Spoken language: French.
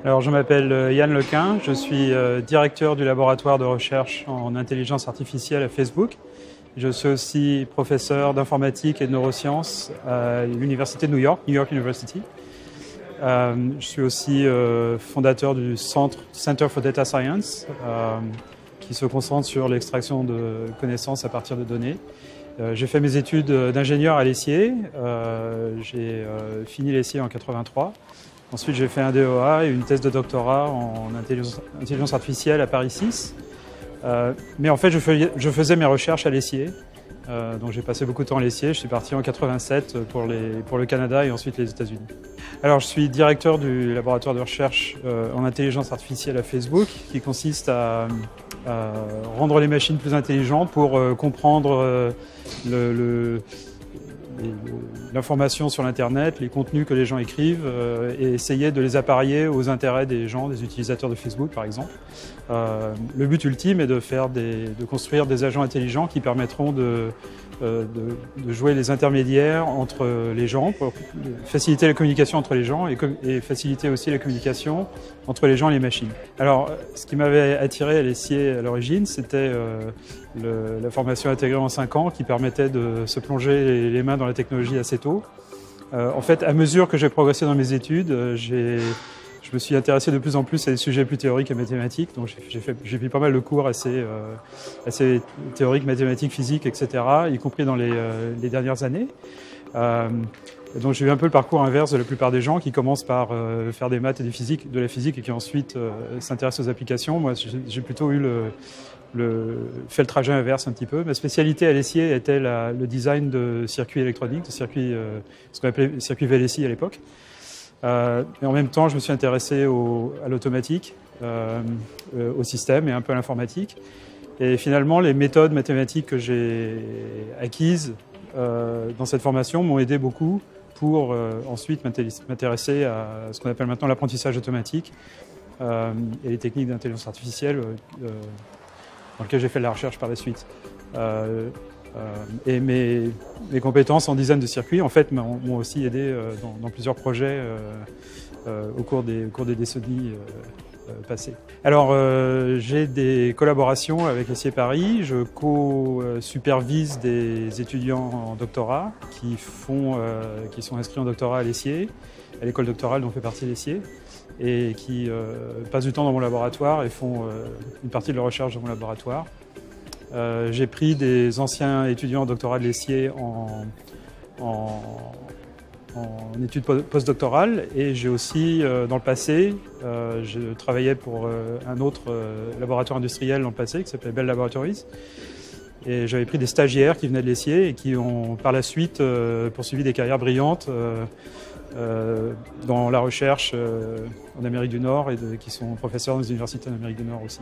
Alors, je m'appelle Yann Lequin, je suis directeur du laboratoire de recherche en intelligence artificielle à Facebook. Je suis aussi professeur d'informatique et de neurosciences à l'université de New York, New York University. Je suis aussi fondateur du Center for Data Science, qui se concentre sur l'extraction de connaissances à partir de données. J'ai fait mes études d'ingénieur à l'ESIE. J'ai fini l'ESIE en 83. Ensuite, j'ai fait un DEA et une thèse de doctorat en intelligence artificielle à Paris 6. Mais en fait, je faisais mes recherches à l'ESIE. Donc j'ai passé beaucoup de temps à l'ESIE. Je suis parti en 87 pour le Canada et ensuite les États-Unis. Alors, je suis directeur du laboratoire de recherche en intelligence artificielle à Facebook, qui consiste à rendre les machines plus intelligentes pour comprendre l'information sur l'Internet, les contenus que les gens écrivent et essayer de les appareiller aux intérêts des gens, des utilisateurs de Facebook par exemple. Le but ultime est de construire des agents intelligents qui permettront de jouer les intermédiaires entre les gens, pour faciliter la communication entre les gens et faciliter aussi la communication entre les gens et les machines. Alors, ce qui m'avait attiré à l'ESIE à l'origine, c'était la formation intégrée en 5 ans qui permettait de se plonger les mains dans la technologie assez tôt. En fait, à mesure que j'ai progressé dans mes études, je me suis intéressé de plus en plus à des sujets plus théoriques et mathématiques. Donc j'ai fait pas mal de cours assez théoriques, mathématiques, physiques, etc., y compris dans les dernières années. Donc j'ai eu un peu le parcours inverse de la plupart des gens qui commencent par faire des maths et de la physique et qui ensuite s'intéressent aux applications. Moi, j'ai plutôt fait le trajet inverse un petit peu. Ma spécialité à l'ESIE était le design de circuits électroniques, ce qu'on appelait circuit VLSI à l'époque. Et en même temps, je me suis intéressé à l'automatique, au système et un peu à l'informatique. Et finalement, les méthodes mathématiques que j'ai acquises dans cette formation m'ont aidé beaucoup pour ensuite m'intéresser à ce qu'on appelle maintenant l'apprentissage automatique et les techniques d'intelligence artificielle dans lesquelles j'ai fait de la recherche par la suite. Et mes compétences en design de circuits, en fait, m'ont aussi aidé dans plusieurs projets au cours des décennies passées. Alors, j'ai des collaborations avec l'ESIE Paris. Je co-supervise des étudiants en doctorat qui sont inscrits en doctorat à l'ESIE, à l'école doctorale dont fait partie l'ESIE, et qui passent du temps dans mon laboratoire et font une partie de leur recherche dans mon laboratoire. J'ai pris des anciens étudiants en doctorat de l'ESIE en études postdoctorales et j'ai aussi, dans le passé, je travaillais pour un autre laboratoire industriel dans le passé qui s'appelait Bell Laboratories. Et j'avais pris des stagiaires qui venaient de l'ESIE et qui ont par la suite poursuivi des carrières brillantes dans la recherche en Amérique du Nord et qui sont professeurs dans les universités en Amérique du Nord aussi.